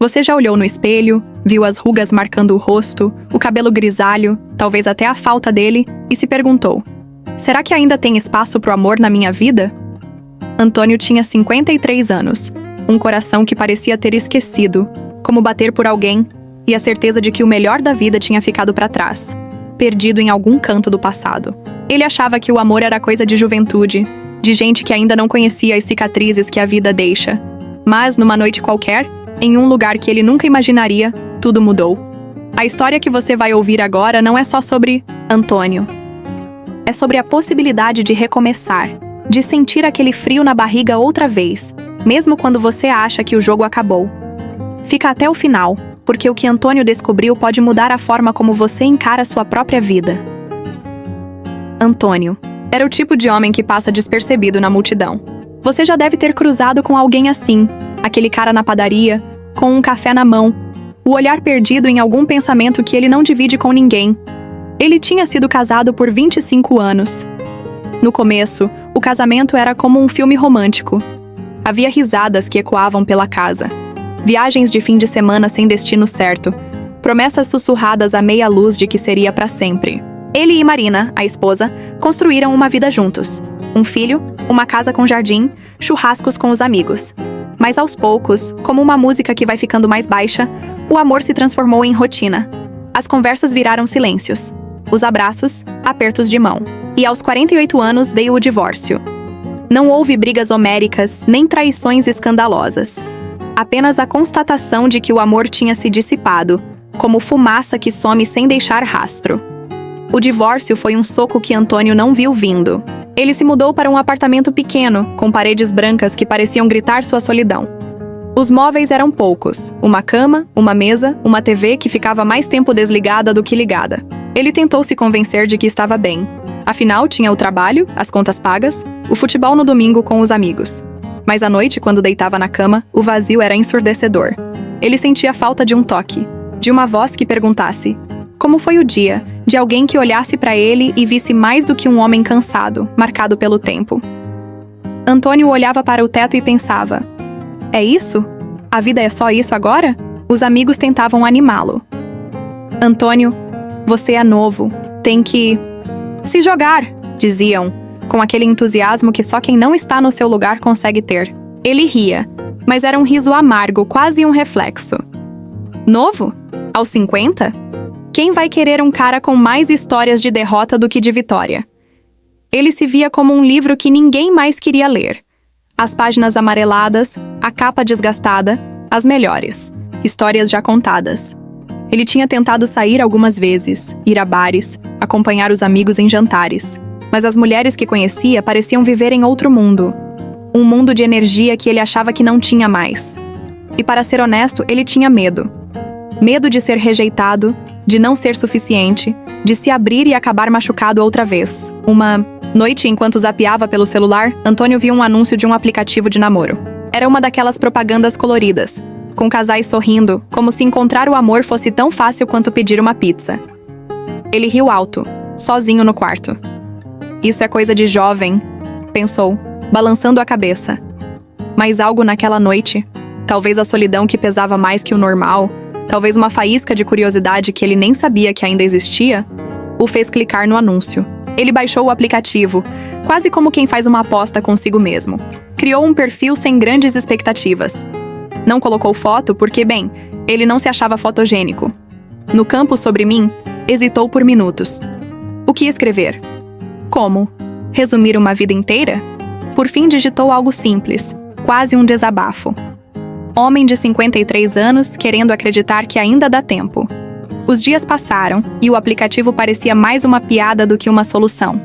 Você já olhou no espelho, viu as rugas marcando o rosto, o cabelo grisalho, talvez até a falta dele, e se perguntou: será que ainda tem espaço pro amor na minha vida? Antônio tinha 53 anos, um coração que parecia ter esquecido como bater por alguém e a certeza de que o melhor da vida tinha ficado para trás, perdido em algum canto do passado. Ele achava que o amor era coisa de juventude, de gente que ainda não conhecia as cicatrizes que a vida deixa. Mas, numa noite qualquer, em um lugar que ele nunca imaginaria, tudo mudou. A história que você vai ouvir agora não é só sobre Antônio. É sobre a possibilidade de recomeçar, de sentir aquele frio na barriga outra vez, mesmo quando você acha que o jogo acabou. Fica até o final, porque o que Antônio descobriu pode mudar a forma como você encara sua própria vida. Antônio era o tipo de homem que passa despercebido na multidão. Você já deve ter cruzado com alguém assim, aquele cara na padaria, com um café na mão, o olhar perdido em algum pensamento que ele não divide com ninguém. Ele tinha sido casado por 25 anos. No começo, o casamento era como um filme romântico. Havia risadas que ecoavam pela casa, viagens de fim de semana sem destino certo, promessas sussurradas à meia luz de que seria para sempre. Ele e Marina, a esposa, construíram uma vida juntos. Um filho, uma casa com jardim, churrascos com os amigos. Mas aos poucos, como uma música que vai ficando mais baixa, o amor se transformou em rotina. As conversas viraram silêncios. Os abraços, apertos de mão. E aos 48 anos veio o divórcio. Não houve brigas homéricas, nem traições escandalosas. Apenas a constatação de que o amor tinha se dissipado, como fumaça que some sem deixar rastro. O divórcio foi um soco que Antônio não viu vindo. Ele se mudou para um apartamento pequeno, com paredes brancas que pareciam gritar sua solidão. Os móveis eram poucos: uma cama, uma mesa, uma TV que ficava mais tempo desligada do que ligada. Ele tentou se convencer de que estava bem. Afinal, tinha o trabalho, as contas pagas, o futebol no domingo com os amigos. Mas à noite, quando deitava na cama, o vazio era ensurdecedor. Ele sentia falta de um toque, de uma voz que perguntasse: como foi o dia? De alguém que olhasse para ele e visse mais do que um homem cansado, marcado pelo tempo. Antônio olhava para o teto e pensava: é isso? A vida é só isso agora? Os amigos tentavam animá-lo. Antônio, você é novo, tem que se jogar, diziam, com aquele entusiasmo que só quem não está no seu lugar consegue ter. Ele ria, mas era um riso amargo, quase um reflexo. Novo? Aos 50? Quem vai querer um cara com mais histórias de derrota do que de vitória? Ele se via como um livro que ninguém mais queria ler. As páginas amareladas, a capa desgastada, as melhores. Histórias já contadas. Ele tinha tentado sair algumas vezes, ir a bares, acompanhar os amigos em jantares. Mas as mulheres que conhecia pareciam viver em outro mundo. Um mundo de energia que ele achava que não tinha mais. E para ser honesto, ele tinha medo. Medo de ser rejeitado, de não ser suficiente, de se abrir e acabar machucado outra vez. Uma noite, enquanto zapeava pelo celular, Antônio viu um anúncio de um aplicativo de namoro. Era uma daquelas propagandas coloridas, com casais sorrindo, como se encontrar o amor fosse tão fácil quanto pedir uma pizza. Ele riu alto, sozinho no quarto. Isso é coisa de jovem, pensou, balançando a cabeça. Mas algo naquela noite, talvez a solidão que pesava mais que o normal, talvez uma faísca de curiosidade que ele nem sabia que ainda existia, o fez clicar no anúncio. Ele baixou o aplicativo, quase como quem faz uma aposta consigo mesmo. Criou um perfil sem grandes expectativas. Não colocou foto porque, bem, ele não se achava fotogênico. No campo sobre mim, hesitou por minutos. O que escrever? Como? Resumir uma vida inteira? Por fim digitou algo simples, quase um desabafo. Homem de 53 anos querendo acreditar que ainda dá tempo. Os dias passaram e o aplicativo parecia mais uma piada do que uma solução.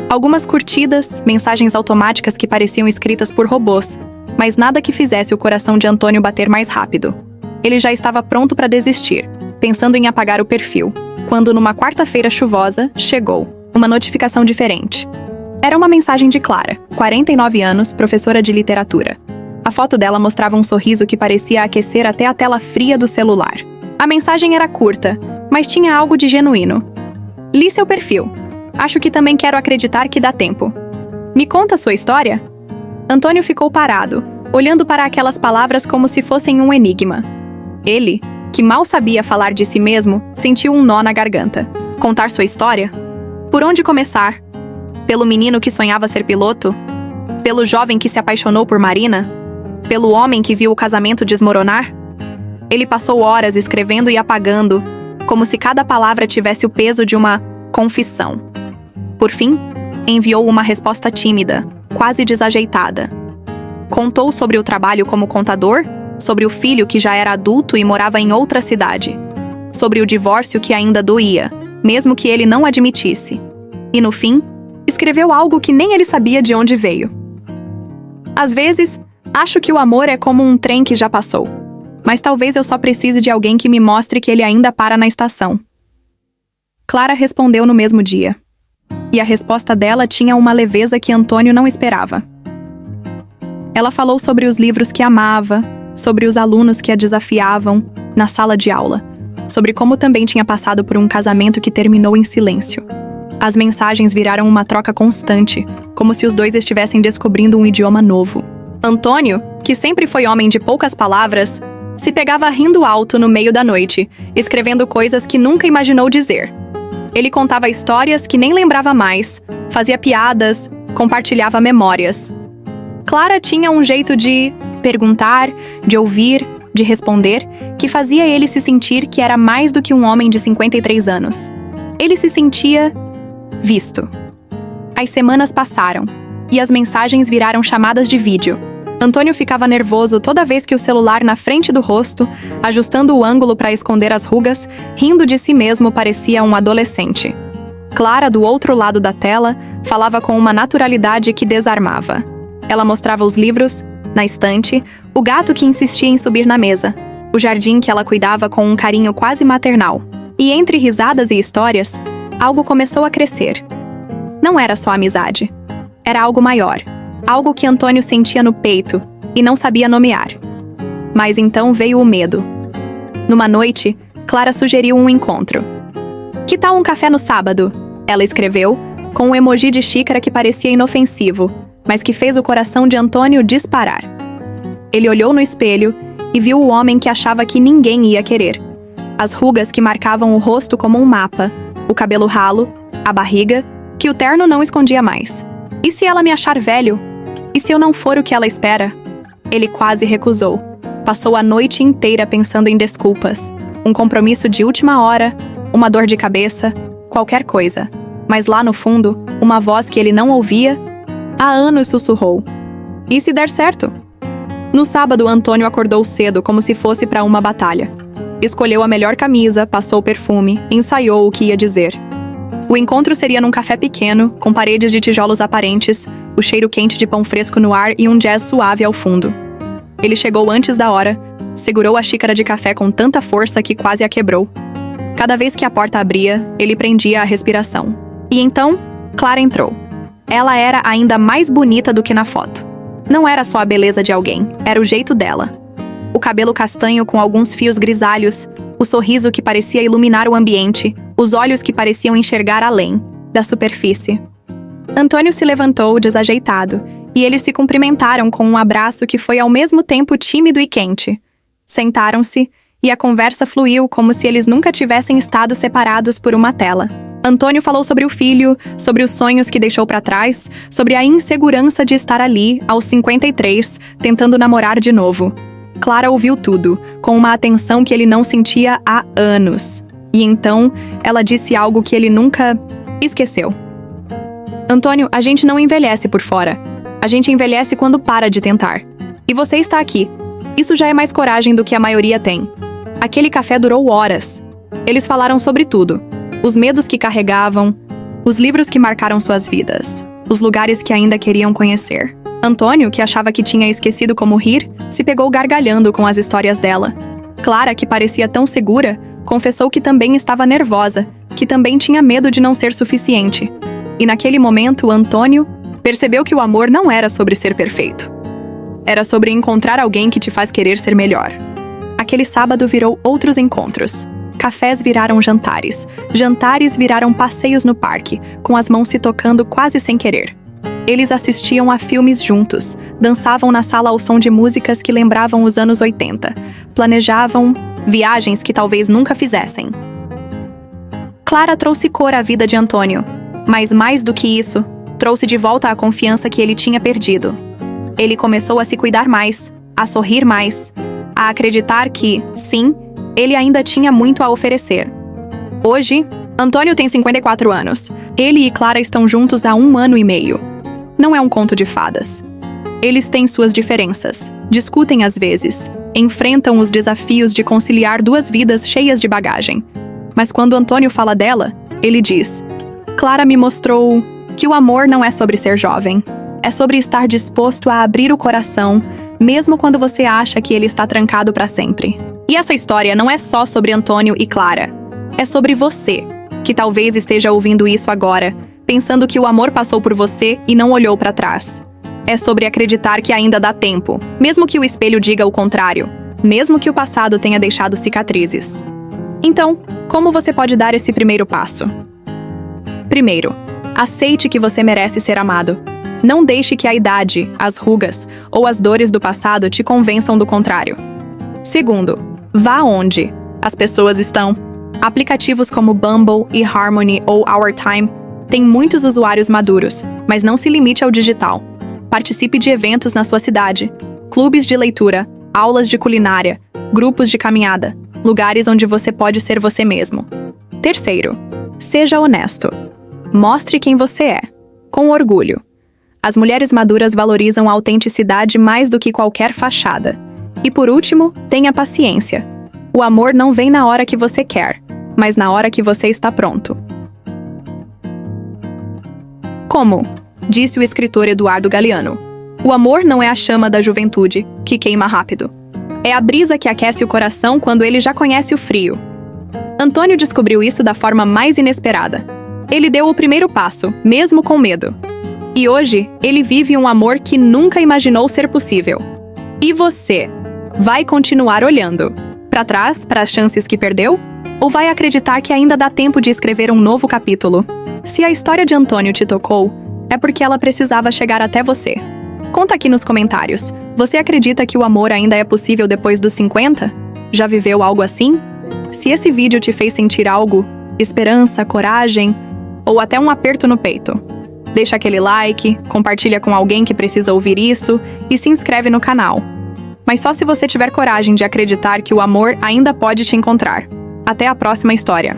Algumas curtidas, mensagens automáticas que pareciam escritas por robôs, mas nada que fizesse o coração de Antônio bater mais rápido. Ele já estava pronto para desistir, pensando em apagar o perfil, quando numa quarta-feira chuvosa, chegou uma notificação diferente. Era uma mensagem de Clara, 49 anos, professora de literatura. A foto dela mostrava um sorriso que parecia aquecer até a tela fria do celular. A mensagem era curta, mas tinha algo de genuíno. Li seu perfil. Acho que também quero acreditar que dá tempo. Me conta sua história? Antônio ficou parado, olhando para aquelas palavras como se fossem um enigma. Ele, que mal sabia falar de si mesmo, sentiu um nó na garganta. Contar sua história? Por onde começar? Pelo menino que sonhava ser piloto? Pelo jovem que se apaixonou por Marina? Pelo homem que viu o casamento desmoronar? Ele passou horas escrevendo e apagando, como se cada palavra tivesse o peso de uma confissão. Por fim, enviou uma resposta tímida, quase desajeitada. Contou sobre o trabalho como contador, sobre o filho que já era adulto e morava em outra cidade, sobre o divórcio que ainda doía, mesmo que ele não admitisse. E no fim, escreveu algo que nem ele sabia de onde veio. Às vezes, acho que o amor é como um trem que já passou, mas talvez eu só precise de alguém que me mostre que ele ainda para na estação. Clara respondeu no mesmo dia. E a resposta dela tinha uma leveza que Antônio não esperava. Ela falou sobre os livros que amava, sobre os alunos que a desafiavam na sala de aula, sobre como também tinha passado por um casamento que terminou em silêncio. As mensagens viraram uma troca constante, como se os dois estivessem descobrindo um idioma novo. Antônio, que sempre foi homem de poucas palavras, se pegava rindo alto no meio da noite, escrevendo coisas que nunca imaginou dizer. Ele contava histórias que nem lembrava mais, fazia piadas, compartilhava memórias. Clara tinha um jeito de perguntar, de ouvir, de responder, que fazia ele se sentir que era mais do que um homem de 53 anos. Ele se sentia visto. As semanas passaram, e as mensagens viraram chamadas de vídeo. Antônio ficava nervoso toda vez que o celular na frente do rosto, ajustando o ângulo para esconder as rugas, rindo de si mesmo, parecia um adolescente. Clara, do outro lado da tela, falava com uma naturalidade que desarmava. Ela mostrava os livros, na estante, o gato que insistia em subir na mesa, o jardim que ela cuidava com um carinho quase maternal. E entre risadas e histórias, algo começou a crescer. Não era só amizade. Era algo maior. Algo que Antônio sentia no peito e não sabia nomear. Mas então veio o medo. Numa noite, Clara sugeriu um encontro. "Que tal um café no sábado?" Ela escreveu, com um emoji de xícara que parecia inofensivo, mas que fez o coração de Antônio disparar. Ele olhou no espelho e viu o homem que achava que ninguém ia querer. As rugas que marcavam o rosto como um mapa, o cabelo ralo, a barriga, que o terno não escondia mais. E se ela me achar velho? E se eu não for o que ela espera? Ele quase recusou. Passou a noite inteira pensando em desculpas. Um compromisso de última hora, uma dor de cabeça, qualquer coisa. Mas lá no fundo, uma voz que ele não ouvia, há anos sussurrou: "E se der certo?" No sábado, Antônio acordou cedo como se fosse para uma batalha. Escolheu a melhor camisa, passou perfume, ensaiou o que ia dizer. O encontro seria num café pequeno, com paredes de tijolos aparentes, o cheiro quente de pão fresco no ar e um jazz suave ao fundo. Ele chegou antes da hora, segurou a xícara de café com tanta força que quase a quebrou. Cada vez que a porta abria, ele prendia a respiração. E então, Clara entrou. Ela era ainda mais bonita do que na foto. Não era só a beleza de alguém, era o jeito dela. O cabelo castanho com alguns fios grisalhos, o sorriso que parecia iluminar o ambiente, os olhos que pareciam enxergar além da superfície. Antônio se levantou, desajeitado, e eles se cumprimentaram com um abraço que foi ao mesmo tempo tímido e quente. Sentaram-se, e a conversa fluiu como se eles nunca tivessem estado separados por uma tela. Antônio falou sobre o filho, sobre os sonhos que deixou para trás, sobre a insegurança de estar ali, aos 53, tentando namorar de novo. Clara ouviu tudo, com uma atenção que ele não sentia há anos. E então, ela disse algo que ele nunca esqueceu. "Antônio, a gente não envelhece por fora. A gente envelhece quando para de tentar. E você está aqui. Isso já é mais coragem do que a maioria tem." Aquele café durou horas. Eles falaram sobre tudo. Os medos que carregavam, os livros que marcaram suas vidas, os lugares que ainda queriam conhecer. Antônio, que achava que tinha esquecido como rir, se pegou gargalhando com as histórias dela. Clara, que parecia tão segura, confessou que também estava nervosa, que também tinha medo de não ser suficiente. E naquele momento, Antônio percebeu que o amor não era sobre ser perfeito. Era sobre encontrar alguém que te faz querer ser melhor. Aquele sábado virou outros encontros. Cafés viraram jantares. Jantares viraram passeios no parque, com as mãos se tocando quase sem querer. Eles assistiam a filmes juntos, dançavam na sala ao som de músicas que lembravam os anos 80, planejavam viagens que talvez nunca fizessem. Clara trouxe cor à vida de Antônio, mas mais do que isso, trouxe de volta a confiança que ele tinha perdido. Ele começou a se cuidar mais, a sorrir mais, a acreditar que, sim, ele ainda tinha muito a oferecer. Hoje, Antônio tem 54 anos. Ele e Clara estão juntos há 1 ano e meio. Não é um conto de fadas. Eles têm suas diferenças, discutem às vezes, enfrentam os desafios de conciliar 2 vidas cheias de bagagem. Mas quando Antônio fala dela, ele diz: Clara me mostrou que o amor não é sobre ser jovem. É sobre estar disposto a abrir o coração, mesmo quando você acha que ele está trancado para sempre. E essa história não é só sobre Antônio e Clara. É sobre você, que talvez esteja ouvindo isso agora, pensando que o amor passou por você e não olhou para trás. É sobre acreditar que ainda dá tempo, mesmo que o espelho diga o contrário, mesmo que o passado tenha deixado cicatrizes. Então, como você pode dar esse primeiro passo? Primeiro, aceite que você merece ser amado. Não deixe que a idade, as rugas ou as dores do passado te convençam do contrário. Segundo, vá onde as pessoas estão. Aplicativos como Bumble, eHarmony ou Our Time têm muitos usuários maduros, mas não se limite ao digital. Participe de eventos na sua cidade, clubes de leitura, aulas de culinária, grupos de caminhada, lugares onde você pode ser você mesmo. Terceiro, seja honesto. Mostre quem você é, com orgulho. As mulheres maduras valorizam a autenticidade mais do que qualquer fachada. E por último, tenha paciência. O amor não vem na hora que você quer, mas na hora que você está pronto. Como? Disse o escritor Eduardo Galeano. O amor não é a chama da juventude, que queima rápido. É a brisa que aquece o coração quando ele já conhece o frio. Antônio descobriu isso da forma mais inesperada. Ele deu o primeiro passo, mesmo com medo. E hoje, ele vive um amor que nunca imaginou ser possível. E você? Vai continuar olhando para trás, para as chances que perdeu? Ou vai acreditar que ainda dá tempo de escrever um novo capítulo? Se a história de Antônio te tocou, é porque ela precisava chegar até você. Conta aqui nos comentários. Você acredita que o amor ainda é possível depois dos 50? Já viveu algo assim? Se esse vídeo te fez sentir algo, esperança, coragem ou até um aperto no peito, deixa aquele like, compartilha com alguém que precisa ouvir isso e se inscreve no canal. Mas só se você tiver coragem de acreditar que o amor ainda pode te encontrar. Até a próxima história.